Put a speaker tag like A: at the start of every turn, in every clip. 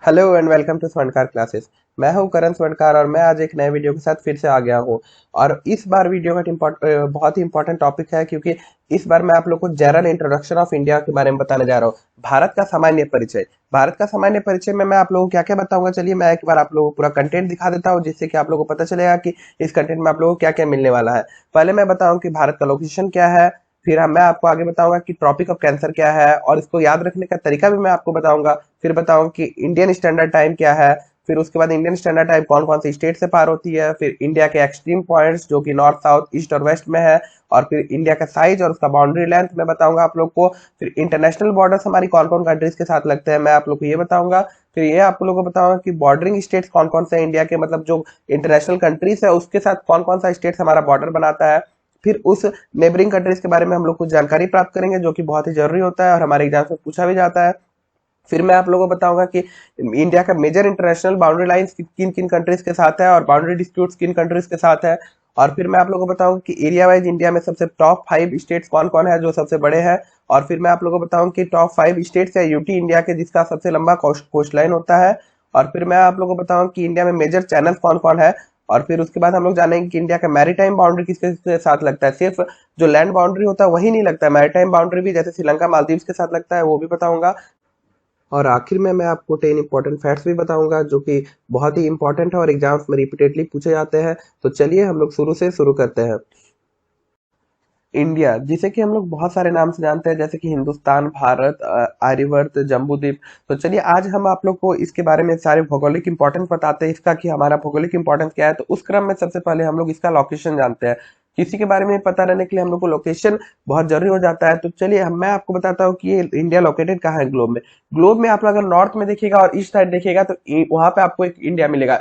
A: Hello and welcome to Swarnkar classes. मैं हूं करण स्वर्णकार और मैं आज एक नए वीडियो के साथ फिर से आ गया हूं। और इस बार वीडियो का बहुत ही इंपॉर्टेंट टॉपिक है, क्योंकि इस बार मैं आप लोग को जनरल इंट्रोडक्शन ऑफ इंडिया के बारे में बताने जा रहा हूं। भारत का सामान्य परिचय। भारत का सामान्य परिचय में मैं आप लोगों को क्या क्या बताऊंगा, चलिए मैं एक बार आप लोगों को पूरा कंटेंट दिखा देता हूं, जिससे कि आप लोगों को पता चलेगा कि इस कंटेंट में आप लोगों को क्या क्या मिलने वाला है। पहले मैं बताऊं कि भारत का लोकेशन क्या है, फिर मैं आपको आगे बताऊंगा कि ट्रॉपिक ऑफ कैंसर क्या है और इसको याद रखने का तरीका भी मैं आपको बताऊंगा। फिर बताऊंगा कि इंडियन स्टैंडर्ड टाइम क्या है। फिर उसके बाद इंडियन स्टैंडर्ड टाइम कौन कौन से स्टेट से पार होती है। फिर इंडिया के एक्सट्रीम पॉइंट्स जो कि नॉर्थ साउथ ईस्ट और वेस्ट में है। और फिर इंडिया का साइज और उसका बाउंड्री लेंथ मैं बताऊंगा आप लोग को। फिर इंटरनेशनल बॉर्डर्स हमारी कौन कौन कंट्रीज के साथ लगते हैं मैं आप लोग को ये बताऊंगा। फिर ये आप लोगों को बताऊंगा कि बॉर्डरिंग स्टेट्स कौन कौन से इंडिया के, मतलब जो इंटरनेशनल कंट्रीज है उसके साथ कौन कौन सा स्टेट हमारा बॉर्डर बनाता है। फिर उस नेबरिंग कंट्रीज के बारे में हम लोग कुछ जानकारी प्राप्त करेंगे, जो कि बहुत ही जरूरी होता है और हमारे एग्जाम में पूछा भी जाता है। फिर मैं आप लोगों को बताऊंगा कि इंडिया का मेजर इंटरनेशनल बाउंड्री लाइंस किन किन कंट्रीज के साथ है और बाउंड्री डिस्प्यूट्स किन कंट्रीज के साथ है। और फिर मैं आप लोगों को बताऊंगा कि एरिया वाइज इंडिया में सबसे टॉप 5 स्टेट्स कौन कौन है जो सबसे बड़े हैं। और फिर मैं आप लोगों को बताऊंगा कि टॉप 5 स्टेट्स है यूटी इंडिया के, जिसका सबसे लंबा कोस्ट लाइन होता है। और फिर मैं आप लोगों को बताऊंगा कि इंडिया में मेजर चैनल कौन कौन है। और फिर उसके बाद हम लोग जानेंगे कि इंडिया का मैरीटाइम बाउंड्री किसके साथ लगता है। सिर्फ जो लैंड बाउंड्री होता है वही नहीं लगता है, मैरीटाइम बाउंड्री भी जैसे श्रीलंका मालदीव्स के साथ लगता है, वो भी बताऊंगा। और आखिर में मैं आपको 10 इंपॉर्टेंट फैक्ट्स भी बताऊंगा, जो कि बहुत ही इंपॉर्टेंट है और एग्जाम्स में रिपीटेडली पूछे जाते हैं। तो चलिए हम लोग शुरू करते हैं। इंडिया, जिसे कि हम लोग बहुत सारे नाम से जानते हैं, जैसे कि हिंदुस्तान, भारत, आर्यवर्त, जम्बूद्वीप। तो चलिए आज हम आप लोग को इसके बारे में सारे भौगोलिक इंपॉर्टेंस बताते हैं इसका, कि हमारा भौगोलिक इंपॉर्टेंस क्या है। तो उस क्रम में सबसे पहले हम लोग इसका लोकेशन जानते हैं। किसी के बारे में पता रहने के लिए हम लोग को लोकेशन बहुत जरूरी हो जाता है। तो चलिए मैं आपको बताता हूँ कि ये इंडिया लोकेटेड कहाँ है ग्लोब में। ग्लोब में आप लोग अगर नॉर्थ में देखिएगा और ईस्ट साइड देखिएगा तो वहां पे आपको एक इंडिया मिलेगा।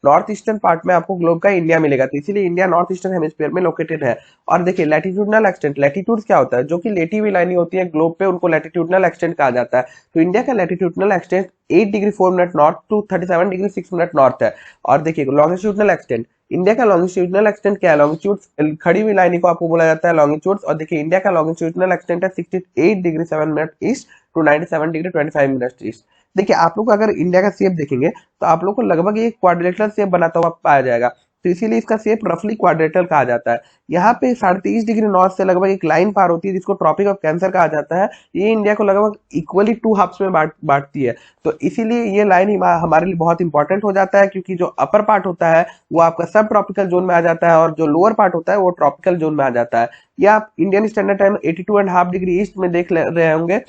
A: नॉर्थ ईस्टर्न पार्ट में आपको ग्लोब का इंडिया मिलेगा, तो इसीलिए इंडिया नॉर्थ ईस्टर्न हेमिस्फीयर में लोकेटेड है। और देखिए लैटिट्यूडनल एक्सटेंट, लैटिट्यूड क्या होता है, जो कि लेटी हुई लाइनें होती है ग्लोब पे, उनको लैटिट्यूडनल एक्सटेंट कहा जाता है। तो इंडिया का latitudinal extent 8 degree 4 minute north to 37 degree 6 minute north है। और देखिए लॉन्गिट्यूडनल एक्सटेंट, इंडिया का लॉन्गिट्यूडनल एक्सटेंट क्या है, लॉन्गिट्यूड खड़ी हुई लाइन को आपको बोला जाता है लॉन्गिट्यूड। और देखिए इंडिया का लॉन्गिट्यूडनल एक्सटेंट है 68 degree 7 minute east to 97 degree 25 minute east. देखिए आप लोग अगर इंडिया का शेप देखेंगे तो आप लोग को लगभग एक क्वाड्रिलेटरल शेप बनाता हुआ पाया जाएगा। तो इसीलिए इसका शेप रफली क्वाड्रेटल कहा जाता है। यहाँ पे 23.5 डिग्री नॉर्थ से लगभग एक लाइन पार होती है, जिसको ट्रॉपिक ऑफ कैंसर कहा जाता है। ये इंडिया को लगभग इक्वली 2 हाफ्स में बांटती है। तो इसीलिए ये लाइन हमारे लिए बहुत इंपॉर्टेंट हो जाता है, क्योंकि जो अपर पार्ट होता है वो आपका सब ट्रॉपिकल जोन में आ जाता है और जो लोअर पार्ट होता है वो ट्रॉपिकल जोन में आ जाता है। ये आप Indian standard time 82.5 degree east में देख रहे होंगे।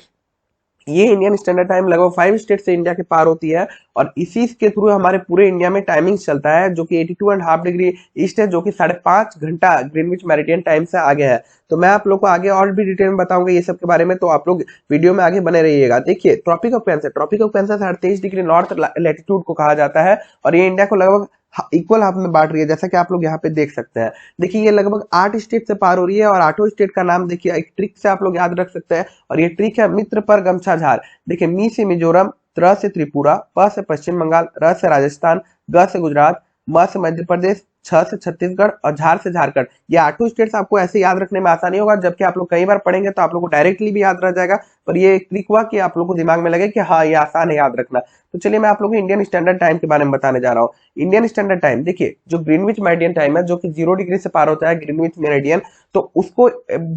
A: ये इंडियन स्टैंडर्ड टाइम लगभग 5 स्टेट से इंडिया के पार होती है। और इसी के थ्रू हमारे पूरे इंडिया में टाइमिंग चलता है, जो कि 82.5 डिग्री ईस्ट है, जो कि 5.5 घंटा ग्रीनविच मेरिडियन टाइम से आगे है। तो मैं आप लोग को आगे और भी डिटेल में बताऊंगा ये सब के बारे में, तो आप लोग वीडियो में आगे बने रहिएगा। देखिए tropic of cancer 23 degree north latitude को कहा जाता है और ये इंडिया को लगभग इक्वल हाफ में बांट रही है, जैसा कि आप लोग यहाँ पे देख सकते हैं। देखिए ये लगभग 8 स्टेट से पार हो रही है और 8 स्टेट का नाम देखिए एक ट्रिक से आप लोग याद रख सकते हैं। और ये ट्रिक है मित्र पर गमछा झार। देखिए मी से मिजोरम, त्र से त्रिपुरा, प से पश्चिम बंगाल, र से राजस्थान, ग से गुजरात, म से मध्य प्रदेश, छ से छत्तीसगढ़ और झार से झारखंड। ये 8 स्टेट्स आपको ऐसे याद रखने में आसानी होगा, जबकि आप लोग कई बार पढ़ेंगे तो आप लोग को डायरेक्टली भी याद रह जाएगा। पर ये एक ट्रिक हुआ कि आप लोग को दिमाग में लगे कि हाँ ये आसान है याद रखना। तो चलिए मैं आप लोग को इंडियन स्टैंडर्ड टाइम के बारे में बताने जा रहा हूँ। इंडियन स्टैंडर्ड टाइम देखिए जो ग्रीनविच मेरिडियन टाइम है, जो कि 0 डिग्री से पार होता है ग्रीनविच मेरिडियन, तो उसको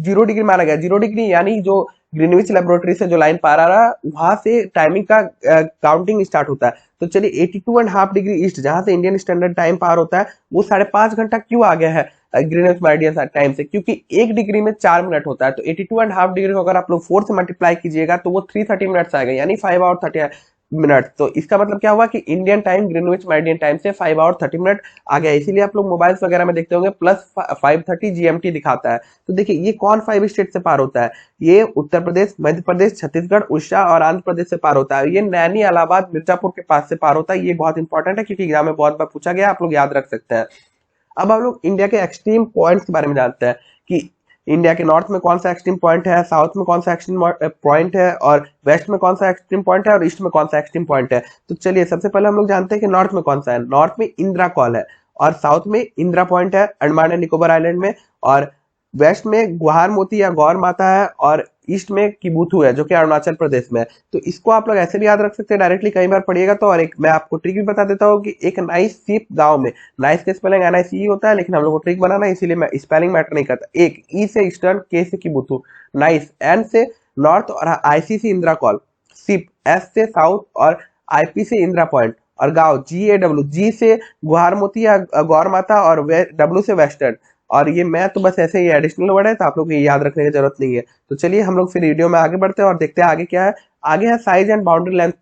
A: 0 डिग्री माना गया। 0 डिग्री यानी जो ग्रीनविच लेबोरेटरी से जो लाइन पार आ रहा है वहां से टाइमिंग का काउंटिंग स्टार्ट होता है। तो चलिए 82.5 डिग्री ईस्ट जहां से इंडियन स्टैंडर्ड टाइम पार होता है वो 5.5 घंटा क्यों आ गया है ग्रीनविच मेरिडियन टाइम से, क्योंकि 1 डिग्री में 4 मिनट होता है। तो 82.5 डिग्री को अगर आप लोग 4 से मल्टीप्लाई कीजिएगा तो वो 330 मिनट्स आएगा, यानी 5 आवर 30 मिनट। तो इसका मतलब क्या हुआ कि Indian time Greenwich meridian time से 5 आवर 30 मिनट आ गया। इसीलिए आप लोग मोबाइल्स वगैरह में देखते होंगे प्लस 5:30 जीएमटी दिखाता है। तो देखिए ये कौन 5 स्टेट से पार होता है, ये उत्तर प्रदेश, मध्य प्रदेश, छत्तीसगढ़, उड़ीसा और आंध्र प्रदेश से पार होता है। ये नैनी, इलाहाबाद, मिर्जापुर के पास से पार होता है। ये बहुत इंपॉर्टेंट है क्योंकि एग्जाम में बहुत बार पूछा गया, आप लोग याद रख सकते हैं। अब हम लोग इंडिया के एक्सट्रीम पॉइंट्स के बारे में जानते हैं कि इंडिया के नॉर्थ में कौन सा एक्सट्रीम पॉइंट है, साउथ में कौन सा एक्सट्रीम पॉइंट है, और वेस्ट में कौन सा एक्सट्रीम पॉइंट है और ईस्ट में कौन सा एक्सट्रीम पॉइंट है। तो चलिए सबसे पहले हम लोग जानते हैं कि नॉर्थ में कौन सा है। नॉर्थ में इंदिरा कॉल है और साउथ में इंदिरा पॉइंट है अंडमान एंड निकोबार आइलैंड में, और वेस्ट में गुहार मोती या गौर माता है, और ईस्ट में किबुथु है जो कि अरुणाचल प्रदेश में है। तो इसको आप लोग ऐसे भी याद रख सकते हैं डायरेक्टली, कई बार पढ़िएगा तो। और एक मैं आपको ट्रिक भी बता देता हूँ कि एक नाइस सीप गांव में, नाइस का स्पेलिंग NICE होता है, लेकिन हम लोग को ट्रिक बनाना है इसीलिए मैं स्पेलिंग मैटर नहीं करता। एक ई से ईस्टर्न, के से किबुथु, नाइस, एन से नॉर्थ और IC से इंदिरा कॉल, सिप S से साउथ और IP से इंदिरा पॉइंट, और गांव GAW, जी से गुहार मोती या गौर माता और W से वेस्टर्न। और ये मैं तो बस ऐसे ही एडिशनल वर्ड है तो आप लोग को ये याद रखने की जरूरत नहीं है। तो चलिए हम लोग फिर वीडियो में आगे बढ़ते हैं और देखते हैं आगे क्या है। आगे है साइज एंड बाउंड्री लेंथ।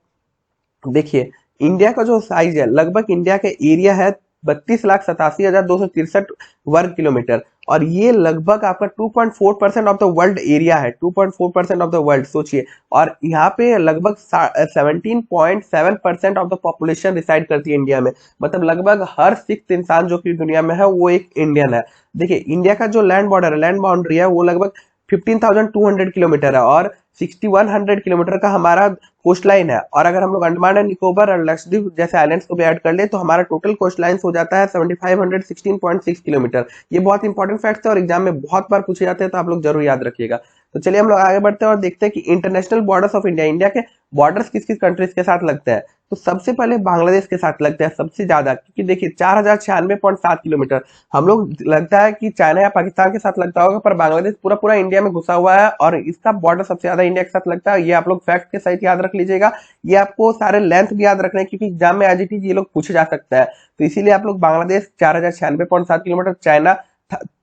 A: देखिए इंडिया का जो साइज है, लगभग इंडिया का एरिया है 32,87,263 वर्ग किलोमीटर, और ये लगभग आपका 2.4% ऑफ द वर्ल्ड एरिया है, 2.4% ऑफ द वर्ल्ड, सोचिए। और यहाँ पे लगभग 17.7% ऑफ द पॉपुलेशन रिसाइड करती है इंडिया में, मतलब लगभग हर 6th इंसान जो कि दुनिया में है वो एक इंडियन है। देखिए इंडिया का जो लैंड बॉर्डर है, लैंड बाउंड्री है, वो लगभग 15,200 किलोमीटर है, और 6100 किलोमीटर का हमारा कोस्ट लाइन है। और अगर हम लोग अंडमान एंड निकोबार और लक्षद्वीप जैसे आइलैंड्स को भी ऐड कर ले तो हमारा टोटल कोस्ट लाइन हो जाता है 7516.6 किलोमीटर। ये बहुत इंपॉर्टेंट फैक्ट है और एग्जाम में बहुत बार पूछे जाते हैं, तो आप लोग जरूर याद रखिएगा। तो चलिए हम लोग आगे बढ़ते हैं और देखते हैं कि international borders of India, India के बॉर्डर्स किस किस कंट्रीज के साथ लगते हैं। तो सबसे पहले बांग्लादेश के साथ लगते हैं सबसे ज्यादा, क्योंकि देखिए 4096.7 किलोमीटर। हम लोग लगता है कि चाइना या पाकिस्तान के साथ लगता होगा, पर बांग्लादेश पूरा पूरा इंडिया में घुसा हुआ है और इसका बॉर्डर सबसे ज्यादा इंडिया के साथ लगता है। ये आप लोग फैक्ट के सहित याद रख लीजिएगा। ये आपको सारे लेंथ भी याद रखना है क्योंकि एग्जाम में एज इट इज ये लोग पूछे जा सकता है। तो इसीलिए आप लोग Bangladesh 4096.7 kilometre, China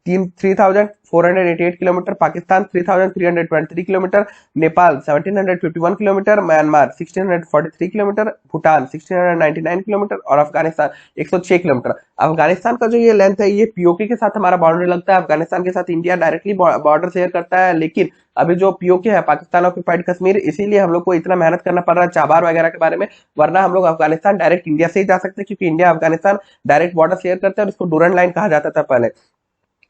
A: 3488 kilometre, Pakistan 3323 kilometre, Nepal 1751 kilometre, Myanmar 1643 kilometre, Bhutan 1699 kilometre और अफगानिस्तान 106 किलोमीटर। अफगानिस्तान का जो ये लेंथ है ये POK के साथ हमारा बाउंड्री लगता है। अफगानिस्तान के साथ इंडिया डायरेक्टली बॉर्डर शेयर करता है, लेकिन अभी जो POK है, पाकिस्तान ऑक्यूपाइड कश्मीर, इसीलिए हम लोग को इतना मेहनत करना पड़ रहा है चाबार वगैरह के बारे में, वरना हम लोग अफगानिस्तान डायरेक्ट इंडिया से ही जा सकते हैं, क्योंकि India Afghanistan direct border share करते हैं और इसको डूरन लाइन कहा जाता था पहले।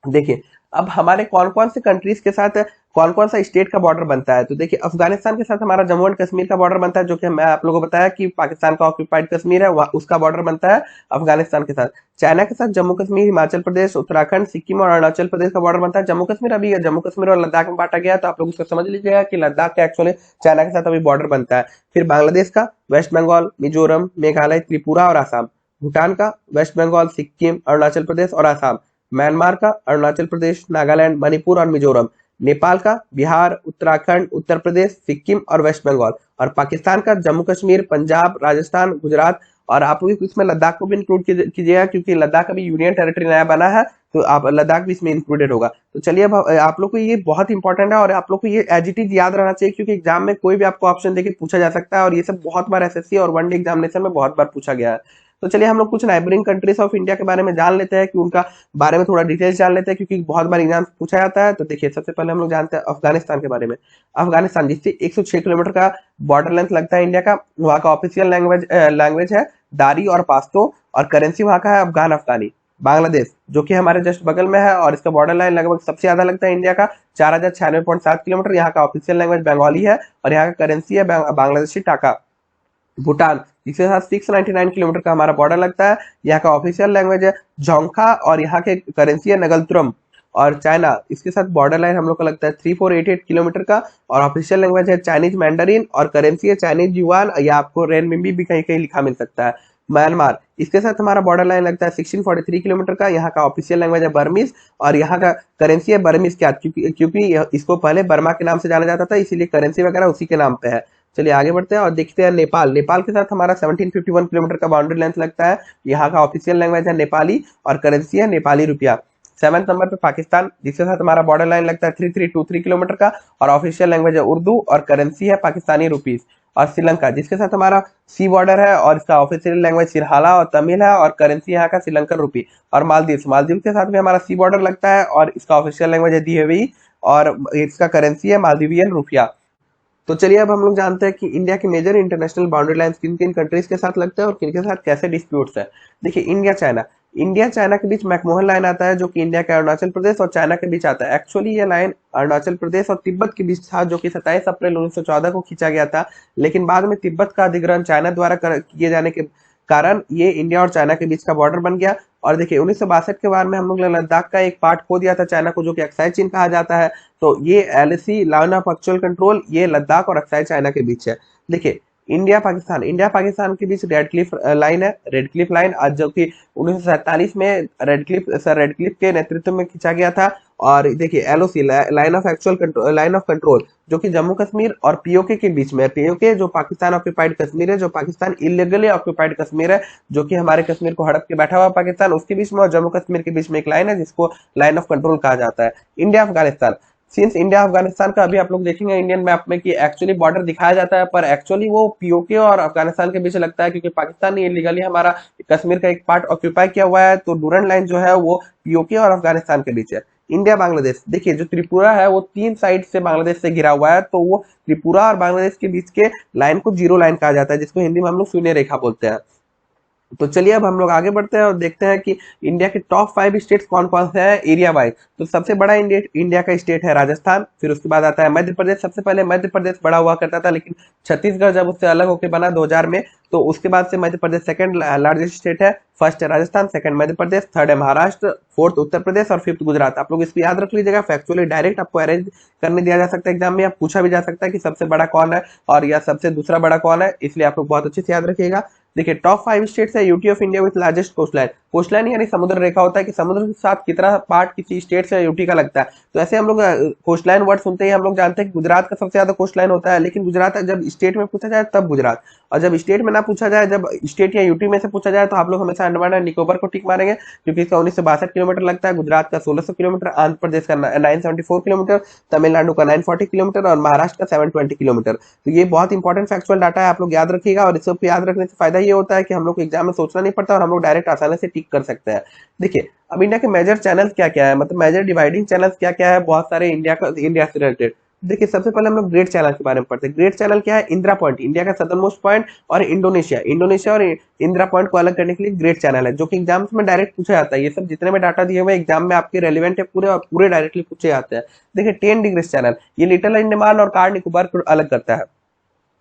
A: देखिए अब हमारे कौन कौन से कंट्रीज के साथ कौन कौन सा स्टेट का बॉर्डर बनता है। तो देखिए अफगानिस्तान के साथ हमारा जम्मू एंड कश्मीर का बॉर्डर बनता है, जो कि मैं आप लोगों को बताया कि पाकिस्तान का ऑक्यूपाइड कश्मीर है, उसका बॉर्डर बनता है अफगानिस्तान के साथ। चाइना के साथ जम्मू कश्मीर, हिमाचल प्रदेश, उत्तराखंड, सिक्किम और अरुणाचल प्रदेश का बॉर्डर बनता है। जम्मू कश्मीर अभी जम्मू कश्मीर और लद्दाख में बांटा गया, तो आप लोग उसको समझ लीजिएगा कि लद्दाख का एक्चुअली चाइना के साथ अभी बॉर्डर बनता है। फिर बांग्लादेश का वेस्ट बंगाल, मिजोरम, मेघालय, त्रिपुरा और आसाम। भूटान का वेस्ट बंगाल, सिक्किम, अरुणाचल प्रदेश और आसाम। म्यांमार का अरुणाचल प्रदेश, नागालैंड, मणिपुर और मिजोरम। नेपाल का बिहार, उत्तराखंड, उत्तर प्रदेश, सिक्किम और वेस्ट बंगाल। और पाकिस्तान का जम्मू कश्मीर, पंजाब, राजस्थान, गुजरात। और आप लोग इसमें लद्दाख को भी इंक्लूड कीजिएगा, क्योंकि लद्दाख अभी यूनियन टेरिटरी नया बना है, तो आप लद्दाख भी इसमें इंक्लूडेड होगा। तो चलिए अब आप लोग को ये बहुत इंपॉर्टेंट है और आप लोग को ये एज इट इज याद रहना चाहिए, क्योंकि एग्जाम में कोई भी आपको ऑप्शन देके पूछा जा सकता है और ये सब बहुत बार SSC और वनडे एग्जामिनेशन में बहुत बार पूछा गया है। तो चलिए हम लोग कुछ नाइबरिंग कंट्रीज ऑफ इंडिया के बारे में जान लेते हैं, कि उनका बारे में थोड़ा डिटेल्स जान लेते हैं, क्योंकि बहुत बार एग्जाम पूछा जाता है। तो देखिए सबसे पहले हम लोग जानते हैं अफगानिस्तान के बारे में। अफगानिस्तान जिससे 106 किलोमीटर का बॉर्डर लेंथ लगता है इंडिया का, वहाँ का ऑफिशियल लैंग्वेज है दारी और पाश्तो, और करेंसी वहाँ का है अफगान अफगानी। बांग्लादेश जो कि हमारे जस्ट बगल में है और इसका बॉर्डर लाइन लगभग सबसे ज्यादा लगता है इंडिया का, 4096.7 किलोमीटर। यहाँ का ऑफिशियल लैंग्वेज बंगाली है और यहाँ का करेंसी है बांग्लादेशी टाका। भूटान जिसके साथ 699 किलोमीटर का हमारा बॉर्डर लगता है, यहाँ का ऑफिशियल लैंग्वेज है जोंगखा और यहाँ के करेंसी है नगलतुरम। और चाइना, इसके साथ बॉर्डर लाइन हम लोग का लगता है 3488 किलोमीटर का और ऑफिशियल लैंग्वेज है चाइनीज मैंडरिन और करेंसी है चाइनीज युआन, या आपको रेनमिंबी भी कहीं कहीं लिखा मिल सकता है। म्यांमार, इसके साथ हमारा बॉर्डर लाइन लगता है 1643 किलोमीटर का, यहाँ का ऑफिशियल लैंग्वेज है बर्मीज और यहाँ का करेंसी है बर्मीज क्या, क्योंकि इसको पहले बर्मा के नाम से जाना जाता था, इसीलिए करेंसी वगैरह उसी के नाम पे है। चलिए आगे बढ़ते हैं और देखते हैं नेपाल। नेपाल के साथ हमारा 1751 किलोमीटर का बाउंड्री लेंथ लगता है, यहाँ का ऑफिशियल लैंग्वेज है नेपाली और करेंसी है नेपाली रुपया। 7वें नंबर पे पाकिस्तान, जिसके साथ हमारा बॉर्डर लाइन लगता है 3323 किलोमीटर का और ऑफिशियल लैंग्वेज है उर्दू और करेंसी है पाकिस्तानी रुपीस। और श्रीलंका, जिसके साथ हमारा सी बॉर्डर है और इसका ऑफिशियल लैंग्वेज सिरहाला और तमिल है और करेंसी यहाँ का श्रीलंकन रुपी। और मालदीव, मालदीव के साथ भी हमारा सी बॉर्डर लगता है और इसका ऑफिशियल लैंग्वेज है दिहेवी और इसका करेंसी है मालदीवियन रुपया। तो चलिए अब हम लोग जानते हैं कि इंडिया के मेजर इंटरनेशनल बाउंड्री लाइंस किन किन कंट्रीज के साथ लगते हैं और किन के साथ कैसे डिस्प्यूट्स है। देखिए इंडिया चाइना के बीच मैकमोहन लाइन आता है, जो कि इंडिया के अरुणाचल प्रदेश और चाइना के बीच आता है। एक्चुअली ये लाइन अरुणाचल प्रदेश और तिब्बत के बीच था, जो कि 27 अप्रैल 1914 को खींचा गया था, लेकिन बाद में तिब्बत का अधिग्रहण चाइना द्वारा किए जाने के कारण ये इंडिया और चाइना के बीच का बॉर्डर बन गया। और देखिए 1962 के बाद में हम लोग ने लद्दाख का एक पार्ट खो दिया था चाइना को, जो कि अक्साई चीन कहा जाता है। तो ये LAC line of actual control ये लद्दाख और अक्साई चाइना के बीच है। देखिए इंडिया पाकिस्तान के बीच रेड क्लिफ लाइन है, रेड क्लिफ लाइन, आज जो कि 1947 में रेड क्लिफ के नेतृत्व में खींचा गया था। और देखिए एलओसी लाइन ऑफ कंट्रोल जो कि जम्मू कश्मीर और पीओके के बीच में है। पीओके जो पाकिस्तान ऑक्यूपाइड कश्मीर है, जो पाकिस्तान इलीगली ऑक्यूपाइड कश्मीर है, जो कि हमारे कश्मीर को हड़प के बैठा हुआ पाकिस्तान, उसके बीच में और जम्मू कश्मीर के बीच में एक लाइन है जिसको लाइन ऑफ कंट्रोल कहा जाता है। India Afghanistan, since India Afghanistan का अभी आप लोग देखेंगे इंडियन मैप में कि एक्चुअली बॉर्डर दिखाया जाता है, पर एक्चुअली वो पीओके और अफगानिस्तान के बीच लगता है, क्योंकि पाकिस्तान ने इलीगली हमारा कश्मीर का एक पार्ट ऑक्यूपाई किया हुआ है। तो डूरन लाइन जो है वो पीओके और अफगानिस्तान के बीच है। इंडिया बांग्लादेश, देखिए जो त्रिपुरा है वो 3 साइड से बांग्लादेश से घिरा हुआ है, तो वो त्रिपुरा और बांग्लादेश के बीच के लाइन को जीरो लाइन कहा जाता है, जिसको हिंदी में हम लोग शून्य रेखा बोलते हैं। तो चलिए अब हम लोग आगे बढ़ते हैं और देखते हैं कि इंडिया के टॉप 5 स्टेट्स कौन कौन से हैं एरिया वाइज। तो सबसे बड़ा इंडिया का स्टेट है राजस्थान, फिर उसके बाद आता है मध्य प्रदेश। सबसे पहले मध्य प्रदेश बड़ा हुआ करता था, लेकिन छत्तीसगढ़ जब उससे अलग होकर बना 2000 में, तो उसके बाद से Madhya Pradesh second largest state है। फर्स्ट है राजस्थान, सेकंड मध्य प्रदेश, थर्ड है महाराष्ट्र, फोर्थ उत्तर प्रदेश और फिफ्थ गुजरात। आप लोग इसको याद रख लीजिएगा, फैक्चुअली डायरेक्ट आपको अरेंज करने दिया जा सकता है एग्जाम में, या पूछा भी जा सकता है कि सबसे बड़ा कौन है और या सबसे दूसरा बड़ा कौन है, इसलिए आप लोग बहुत अच्छे से याद रखिएगा। देखिए टॉप 5 स्टेट्स है UT of India with largest coastline. Coastline यानी समुद्र रेखा होता है कि समुद्र के साथ कितना पार्ट किसी स्टेट से यूटी का लगता है। तो ऐसे हम लोग कोस्टलाइन वर्ड सुनते ही हम लोग जानते हैं कि गुजरात का सबसे ज्यादा कोस्टलाइन होता है, लेकिन गुजरात जब स्टेट में पूछा जाए तब गुजरात, और जब स्टेट में ना पूछा जाए, जब स्टेट या यूटी में से पूछा जाए, तो आप लोग हमेशा अंडमान एंड निकोबार को टिक मारेंगे, क्योंकि इसका 1962 किलोमीटर लगता है, गुजरात का 1600 किलोमीटर, आंध्र प्रदेश का 974 किलोमीटर, तमिलनाडु का 940 किलोमीटर और महाराष्ट्र का 720 किलोमीटर। तो ये बहुत इंपॉर्टेंट फैक्चुअल डाटा है, आप लोग याद रखिएगा। और इसको याद रखने से फायदा ये होता है कि हम लोग एग्जाम में सोचना नहीं पड़ता और हम लोग डायरेक्ट आसानी से टिक कर सकते हैं। देखिए अब इंडिया के मेजर चैनल क्या क्या है, मतलब मेजर डिवाइडिंग चैनल्स क्या क्या है बहुत सारे इंडिया से रिलेटेड। देखिए सबसे पहले हम लोग ग्रेट चैनल के बारे में पढ़ते हैं। ग्रेट चैनल क्या है? इंदिरा पॉइंट, इंडिया का सदर्न मोस्ट पॉइंट, और इंडोनेशिया और इंदिरा पॉइंट को अलग करने के लिए ग्रेट चैनल है, जो कि एग्जाम्स में डायरेक्ट पूछा जाता है। ये सब जितने में डाटा दिए हुए एग्जाम में आपके रेलिवेंट है पूरे, और पूरे डायरेक्टली पूछे जाते हैं। देखिए 10 डिग्री चैनल, ये लिटिल अंडमान और कार निकोबार को अलग करता है।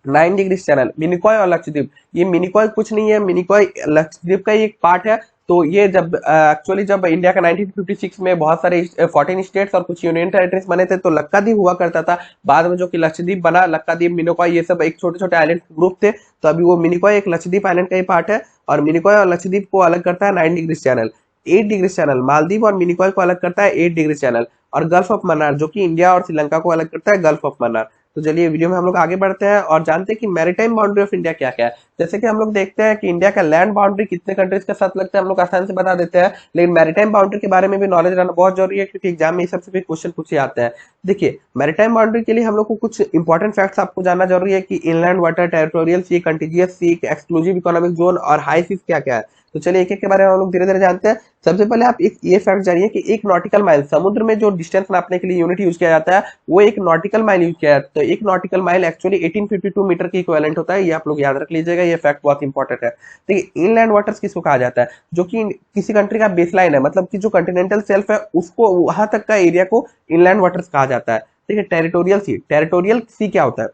A: 9 डिग्री चैनल, मिनिकॉय और लक्षद्वीप, ये मिनिकॉय कुछ नहीं है, मिनिकॉय लक्षद्वीप का ही एक पार्ट है। तो ये जब एक्चुअली जब इंडिया का 1956 में बहुत सारे 14 स्टेट्स और कुछ यूनियन टेरिटरीज बने थे, तो लक्काद्वीप हुआ करता था। बाद में जो कि लक्षद्वीप बना, लक्काद्वीप, मिनिकॉय, ये सब एक छोटे छोटे आइलैंड ग्रुप थे। तो अभी वो मिनिकॉय एक लक्षद्वीप आइलैंड का ही पार्ट है, और मिनिकॉय और लक्षद्वीप को अलग करता है 9 degree channel. 8 degree channel, Maldives और मिनिकॉय को अलग करता है 8 डिग्री चैनल। और गल्फ ऑफ मन्नार, जो कि इंडिया और श्रीलंका को अलग करता है गल्फ ऑफ मन्नार। तो चलिए वीडियो में हम लोग आगे बढ़ते हैं और जानते हैं कि मैरीटाइम बाउंड्री ऑफ इंडिया क्या क्या है। जैसे कि हम लोग देखते हैं कि इंडिया का लैंड बाउंड्री कितने कंट्रीज के साथ लगता है, हम लोग आसानी से बता देते हैं, लेकिन मैरीटाइम बाउंड्री के बारे में भी नॉलेज रहना बहुत जरूरी है, क्योंकि एग्जाम में इस सबसे भी क्वेश्चन पूछे जाते हैं। देखिए मैरीटाइम बाउंड्री के लिए हम लोग को कुछ इंपॉर्टेंट फैक्ट्स आपको जानना जरूरी है कि इनलैंड वाटर, टेरिटोरियल सी, कंटिजियस सी, एक्सक्लूसिव इकोनॉमिक जोन और हाई सीज क्या क्या है। तो चलिए एक एक के बारे में हम लोग धीरे धीरे जानते हैं। सबसे पहले आप एक ये फैक्ट जानिए कि एक नॉटिकल माइल, समुद्र में जो डिस्टेंस नापने के लिए यूनिट यूज किया जाता है वो एक नॉटिकल माइल यूज किया जाता है। तो एक नॉटिकल माइल एक्चुअली 1852 मीटर के इक्विवेलेंट होता है, ये आप लोग याद रख लीजिएगा, ये फैक्ट बहुत इंपॉर्टेंट है। देखिए इनलैंड वाटर्स किसको कहा जाता है? जो कि किसी कंट्री का बेसलाइन है, मतलब कि जो कंटिनेंटल शेल्फ है उसको, वहां तक का एरिया को इनलैंड वाटर्स कहा जाता है। ठीक है, टेरिटोरियल सी क्या होता है?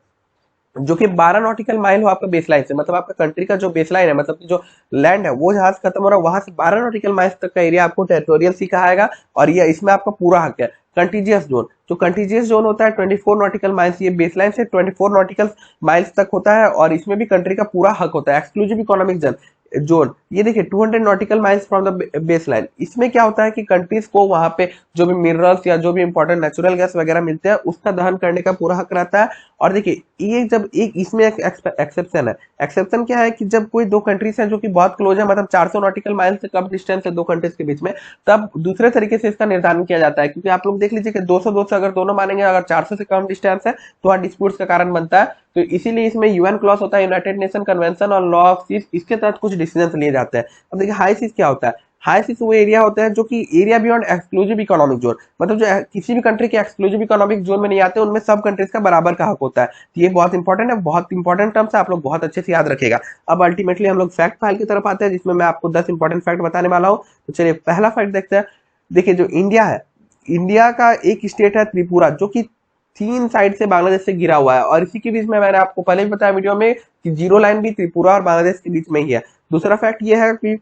A: जो कि 12 नॉटिकल माइल हो आपका बेसलाइन से, मतलब आपका कंट्री का जो बेसलाइन है, मतलब जो लैंड है वो जहां से खत्म हो रहा है वहां से 12 नॉटिकल माइल्स तक का एरिया आपको टेरिटोरियल सी कहा जाएगा, और ये इसमें आपका पूरा हक है। कंटीजियस जोन, जो कंटीजियस जोन होता है 24 नॉटिकल माइल्स, ये बेसलाइन से 24 नॉटिकल माइल्स तक होता है, और इसमें भी कंट्री का पूरा हक होता है। एक्सक्लूसिव इकोनॉमिक जोन, ये देखिए 200 nautical miles from the baseline, इसमें क्या होता है कि कंट्रीज को वहां पे जो भी मिनरल्स या जो भी इंपॉर्टेंट नेचुरल गैस वगैरह मिलते हैं उसका दहन करने का पूरा हक रहता है। और देखिए ये जब एक इसमें एक एक्सेप्शन है। एक्सेप्शन क्या है कि जब कोई दो कंट्रीज हैं जो कि बहुत क्लोज है, मतलब 400 नॉटिकल माइल से कम डिस्टेंस है दो कंट्रीज के बीच में, तब दूसरे तरीके से इसका निर्धारण किया जाता है। क्योंकि आप लोग देख लीजिए कि 200 अगर दोनों मानेंगे, अगर 400 से कम डिस्टेंस है तो वहाँ डिस्प्यूट्स का कारण बनता है। तो इसीलिए इसमें यूएन क्लॉज होता है, United Nation convention on law of seas, इसके तहत कुछ डिसीजन लिए जाते हैं। अब देखिए हाई सीज क्या होता है? हाई सीज वो एरिया होता है जो कि area beyond exclusive economic zone, मतलब जो किसी भी कंट्री के एक्सक्लूसिव इकोनॉमिक जोन में नहीं आते, उनमें सब कंट्रीज का बराबर का हक होता है। तो ये बहुत इंपॉर्टेंट है, बहुत इंपॉर्टेंट टर्म्स है, आप लोग बहुत अच्छे से याद रखेगा। अब अल्टीमेटली हम लोग फैक्ट फाइल की तरफ आते हैं, जिसमें मैं आपको 10 इंपॉर्टेंट फैक्ट बताने वाला हूँ। तो चलिए पहला फैक्ट देखते हैं। देखिए जो इंडिया है, इंडिया का एक स्टेट है त्रिपुरा, जो कि 3 साइड से बांग्लादेश से घिरा हुआ है, और इसी के बीच में मैंने आपको पहले भी बताया वीडियो में कि जीरो लाइन भी त्रिपुरा और बांग्लादेश के बीच में ही है। दूसरा फैक्ट ये है कि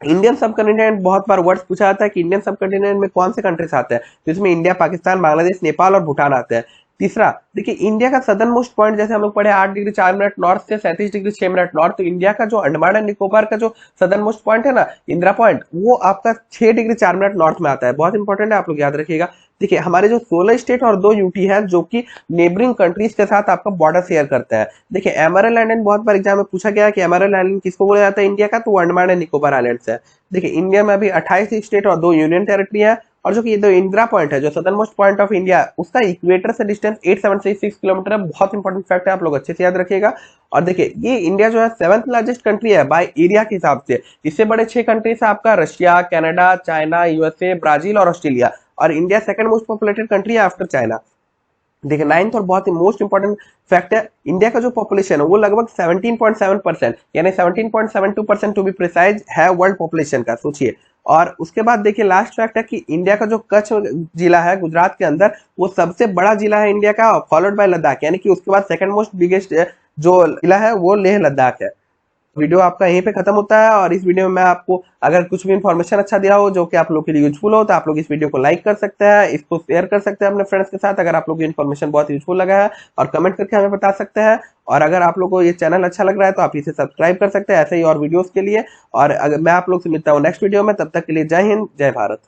A: इंडियन सब कॉन्टिनेंट, बहुत बार वर्ड्स पूछा जाता है कि इंडियन सब कॉन्टिनेंट में कौन से कंट्रीज आते हैं, तो इसमें इंडिया, पाकिस्तान, बांग्लादेश, नेपाल और भूटान आते हैं। तीसरा, देखिए इंडिया का सदर्न मोस्ट पॉइंट, जैसे हम लोग पढ़े 8 डिग्री 4 मिनट नॉर्थ से 37 डिग्री 6 मिनट नॉर्थ, तो इंडिया का जो अंडमान एंड निकोबार का जो सदर्न मोस्ट पॉइंट है ना, इंदिरा पॉइंट, वो आपका 6 डिग्री 4 मिनट नॉर्थ में आता है। बहुत इंपॉर्टेंट है, आप लोग याद रखिएगा। देखिए हमारे जो 16 स्टेट और 2 यूटी है जो कि नेबरिंग कंट्रीज के साथ आपका बॉर्डर शेयर करते हैं। देखिए एमआरएल आइलैंड बहुत बार एग्जाम में पूछा गया है कि एमआरएल आइलैंड किसको बोला जाता है इंडिया का, तो वो अंडमान एंड निकोबार आइलैंड है। देखिए इंडिया में अभी 28 स्टेट और 2 यूनियन टेरिटरी है, और जो कि ये दो इंदिरा पॉइंट है, जो southern most point of India, उसका इक्वेटर से डिस्टेंस 8766 किलोमीटर है। बहुत इंपॉर्टेंट फैक्ट है, आप लोग अच्छे से याद रखिएगा। और देखिए ये इंडिया जो है 7th लार्जेस्ट कंट्री है बाय एरिया के हिसाब से। इससे बड़े 6 कंट्रीज है आपका Russia, Canada, China, USA, Brazil और ऑस्ट्रेलिया, और India second most populated country है आफ्टर चाइना। देखिए 9th और बहुत ही मोस्ट इंपॉर्टेंट फैक्ट है, इंडिया का जो पॉपुलेशन है वो लगभग 17.7%, यानी 17.72% टू बी प्रिसाइज है वर्ल्ड पॉपुलेशन का, सोचिए। और उसके बाद देखिए लास्ट फैक्ट है कि इंडिया का जो कच्छ जिला है गुजरात के अंदर, वो सबसे बड़ा जिला है इंडिया का, फॉलोड बाय लद्दाख, यानी कि उसके बाद सेकंड मोस्ट बिगेस्ट जो जिला है वो लेह लद्दाख है। वीडियो आपका यहीं पे खत्म होता है, और इस वीडियो में मैं आपको अगर कुछ भी इन्फॉर्मेशन अच्छा दिया हो जो कि आप लोग के लिए यूजफुल हो, तो आप लोग इस वीडियो को लाइक कर सकते हैं, इसको शेयर कर सकते हैं अपने फ्रेंड्स के साथ अगर आप लोग को इन्फॉर्मेशन बहुत यूजफुल लगा है, और कमेंट करके हमें बता सकते हैं। और अगर आप लोग को ये चैनल अच्छा लग रहा है तो आप इसे सब्सक्राइब कर सकते हैं ऐसे ही और वीडियोस के लिए। और अगर मैं आप लोग से मिलता हूँ नेक्स्ट वीडियो में, तब तक के लिए जय हिंद, जय भारत।